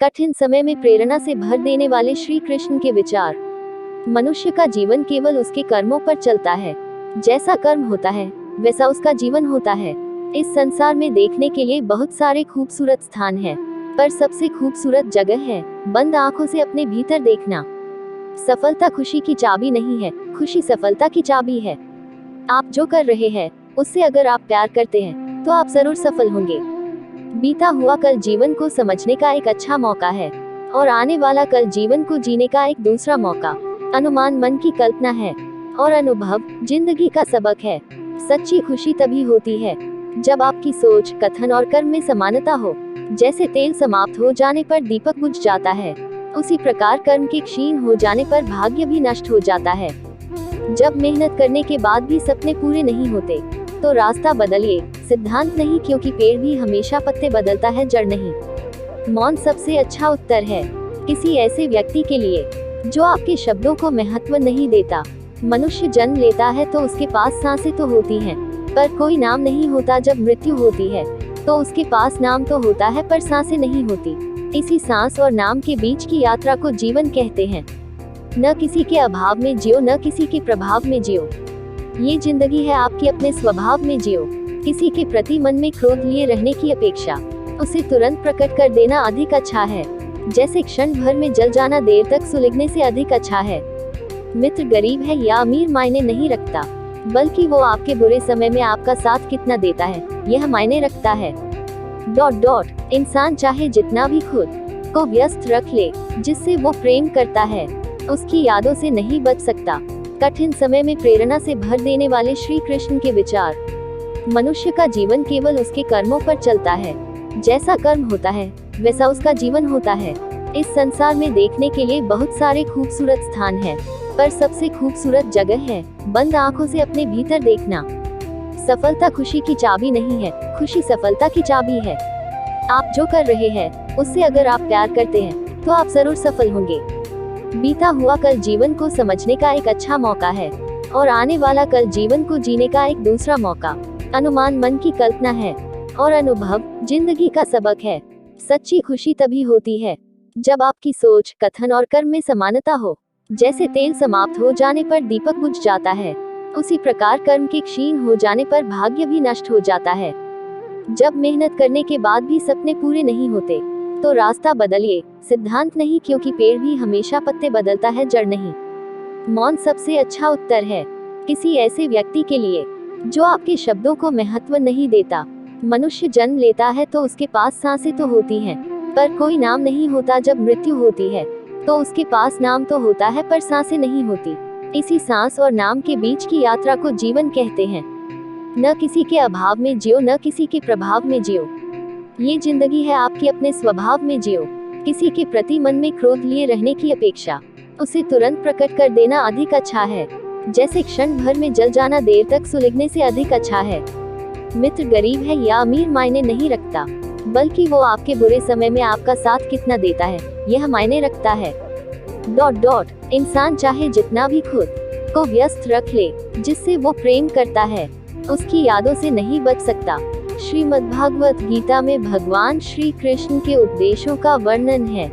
कठिन समय में प्रेरणा से भर देने वाले श्री कृष्ण के विचार। मनुष्य का जीवन केवल उसके कर्मों पर चलता है। जैसा कर्म होता है वैसा उसका जीवन होता है। इस संसार में देखने के लिए बहुत सारे खूबसूरत स्थान हैं, पर सबसे खूबसूरत जगह है बंद आंखों से अपने भीतर देखना। सफलता खुशी की चाबी नहीं है, खुशी सफलता की चाबी है। आप जो कर रहे हैं उससे अगर आप प्यार करते हैं तो आप जरूर सफल होंगे। बीता हुआ कल जीवन को समझने का एक अच्छा मौका है और आने वाला कल जीवन को जीने का एक दूसरा मौका। अनुमान मन की कल्पना है और अनुभव जिंदगी का सबक है। सच्ची खुशी तभी होती है जब आपकी सोच, कथन और कर्म में समानता हो। जैसे तेल समाप्त हो जाने पर दीपक बुझ जाता है, उसी प्रकार कर्म के क्षीण हो जाने पर भाग्य भी नष्ट हो जाता है। जब मेहनत करने के बाद भी सपने पूरे नहीं होते तो रास्ता बदलिए, सिद्धांत नहीं, क्योंकि पेड़ भी हमेशा पत्ते बदलता है, जड़ नहीं। मौन सबसे अच्छा उत्तर है किसी ऐसे व्यक्ति के लिए जो आपके शब्दों को महत्व नहीं देता। मनुष्य जन्म लेता है तो उसके पास सांसें तो होती हैं, पर कोई नाम नहीं होता। जब मृत्यु होती है तो उसके पास नाम तो होता है पर सांसें नहीं होती। इसी सांस और नाम के बीच की यात्रा को जीवन कहते हैं। न किसी के अभाव में जियो, न किसी के प्रभाव में जियो। ये जिंदगी है आपकी, अपने स्वभाव में जियो। किसी के प्रति मन में क्रोध लिए रहने की अपेक्षा उसे तुरंत प्रकट कर देना अधिक अच्छा है। जैसे क्षण भर में जल जाना देर तक सुलगने से अधिक अच्छा है। मित्र गरीब है या अमीर मायने नहीं रखता, बल्कि वो आपके बुरे समय में आपका साथ कितना देता है यह मायने रखता है। ... इंसान चाहे जितना भी खुद को व्यस्त रख ले, जिससे वो प्रेम करता है उसकी यादों से नहीं बच सकता। कठिन समय में प्रेरणा से भर देने वाले श्री कृष्ण के विचार। मनुष्य का जीवन केवल उसके कर्मों पर चलता है। जैसा कर्म होता है वैसा उसका जीवन होता है। इस संसार में देखने के लिए बहुत सारे खूबसूरत स्थान हैं, पर सबसे खूबसूरत जगह है बंद आंखों से अपने भीतर देखना। सफलता खुशी की चाबी नहीं है, खुशी सफलता की चाबी है। आप जो कर रहे हैं उससे अगर आप प्यार करते हैं तो आप जरूर सफल होंगे। बीता हुआ कल जीवन को समझने का एक अच्छा मौका है और आने वाला कल जीवन को जीने का एक दूसरा मौका। अनुमान मन की कल्पना है और अनुभव जिंदगी का सबक है। सच्ची खुशी तभी होती है जब आपकी सोच, कथन और कर्म में समानता हो। जैसे तेल समाप्त हो जाने पर दीपक बुझ जाता है, उसी प्रकार कर्म के क्षीण हो जाने पर भाग्य भी नष्ट हो जाता है। जब मेहनत करने के बाद भी सपने पूरे नहीं होते तो रास्ता बदलिए, सिद्धांत नहीं, क्योंकि पेड़ भी हमेशा पत्ते बदलता है, जड़ नहीं। मौन सबसे अच्छा उत्तर है किसी ऐसे व्यक्ति के लिए जो आपके शब्दों को महत्व नहीं देता। मनुष्य जन्म लेता है तो उसके पास सांसें तो होती हैं, पर कोई नाम नहीं होता। जब मृत्यु होती है तो उसके पास नाम तो होता है पर सांसें नहीं होती। इसी सांस और नाम के बीच की यात्रा को जीवन कहते हैं। न किसी के अभाव में जियो, न किसी के प्रभाव में जियो। ये जिंदगी है आपकी, अपने स्वभाव में जियो। किसी के प्रति मन में क्रोध लिए रहने की अपेक्षा उसे तुरंत प्रकट कर देना अधिक अच्छा है। जैसे क्षण भर में जल जाना देर तक सुलगने से अधिक अच्छा है। मित्र गरीब है या अमीर मायने नहीं रखता, बल्कि वो आपके बुरे समय में आपका साथ कितना देता है यह मायने रखता है। ... इंसान चाहे जितना भी खुद को व्यस्त रख ले, जिससे वो प्रेम करता है उसकी यादों से नहीं बच सकता। श्रीमद्भागवत गीता में भगवान श्री कृष्ण के उपदेशों का वर्णन है।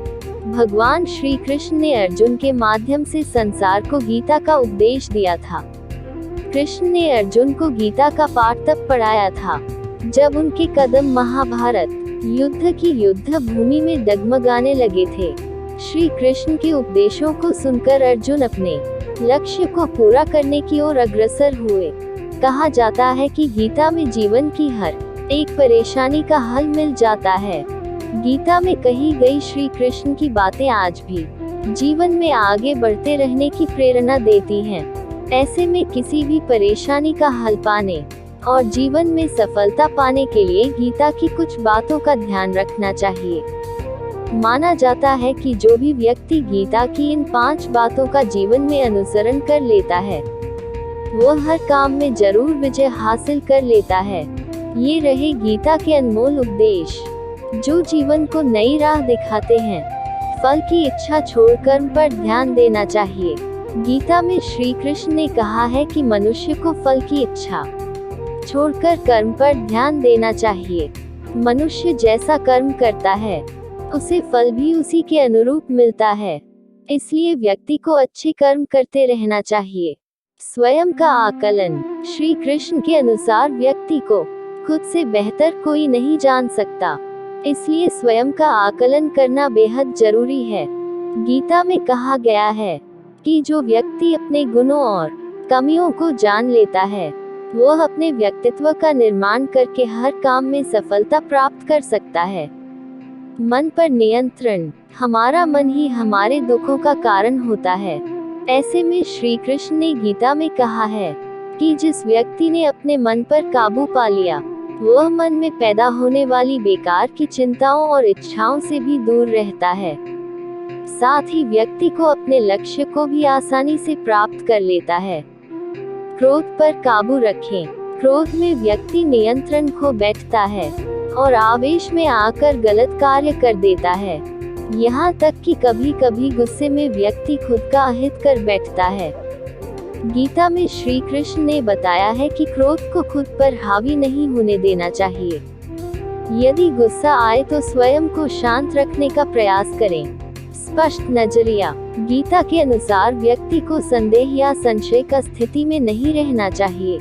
भगवान श्री कृष्ण ने अर्जुन के माध्यम से संसार को गीता का उपदेश दिया था। कृष्ण ने अर्जुन को गीता का पाठ तब पढ़ाया था जब उनके कदम महाभारत युद्ध की युद्ध भूमि में डगमगाने लगे थे। श्री कृष्ण के उपदेशों को सुनकर अर्जुन अपने लक्ष्य को पूरा करने की ओर अग्रसर हुए। कहा जाता है कि गीता में जीवन की हर एक परेशानी का हल मिल जाता है। गीता में कही गई श्री कृष्ण की बातें आज भी जीवन में आगे बढ़ते रहने की प्रेरणा देती हैं। ऐसे में किसी भी परेशानी का हल पाने और जीवन में सफलता पाने के लिए गीता की कुछ बातों का ध्यान रखना चाहिए। माना जाता है कि जो भी व्यक्ति गीता की इन 5 बातों का जीवन में अनुसरण कर लेता है वो हर काम में जरूर विजय हासिल कर लेता है। ये रहे गीता के अनमोल उपदेश जो जीवन को नई राह दिखाते हैं। फल की इच्छा छोड़ कर्म पर ध्यान देना चाहिए। गीता में श्री कृष्ण ने कहा है कि मनुष्य को फल की इच्छा छोड़कर कर्म पर ध्यान देना चाहिए। मनुष्य जैसा कर्म करता है उसे फल भी उसी के अनुरूप मिलता है। इसलिए व्यक्ति को अच्छे कर्म करते रहना चाहिए। स्वयं का आकलन। श्री कृष्ण के अनुसार व्यक्ति को खुद से बेहतर कोई नहीं जान सकता, इसलिए स्वयं का आकलन करना बेहद जरूरी है। गीता में कहा गया है कि जो व्यक्ति अपने गुणों और कमियों को जान लेता है, वह अपने व्यक्तित्व का निर्माण करके हर काम में सफलता प्राप्त कर सकता है। मन पर नियंत्रण। हमारा मन ही हमारे दुखों का कारण होता है। ऐसे में श्री कृष्ण ने गीता में कहा है कि जिस व्यक्ति ने अपने मन पर काबू पा लिया, वह मन में पैदा होने वाली बेकार की चिंताओं और इच्छाओं से भी दूर रहता है। साथ ही व्यक्ति को अपने लक्ष्य को भी आसानी से प्राप्त कर लेता है। क्रोध पर काबू रखें। क्रोध में व्यक्ति नियंत्रण खो बैठता है और आवेश में आकर गलत कार्य कर देता है। यहाँ तक कि कभी कभी गुस्से में व्यक्ति खुद का अहित कर बैठता है। गीता में श्री कृष्ण ने बताया है कि क्रोध को खुद पर हावी नहीं होने देना चाहिए। यदि गुस्सा आए तो स्वयं को शांत रखने का प्रयास करें। स्पष्ट नजरिया। गीता के अनुसार व्यक्ति को संदेह या संशय का स्थिति में नहीं रहना चाहिए।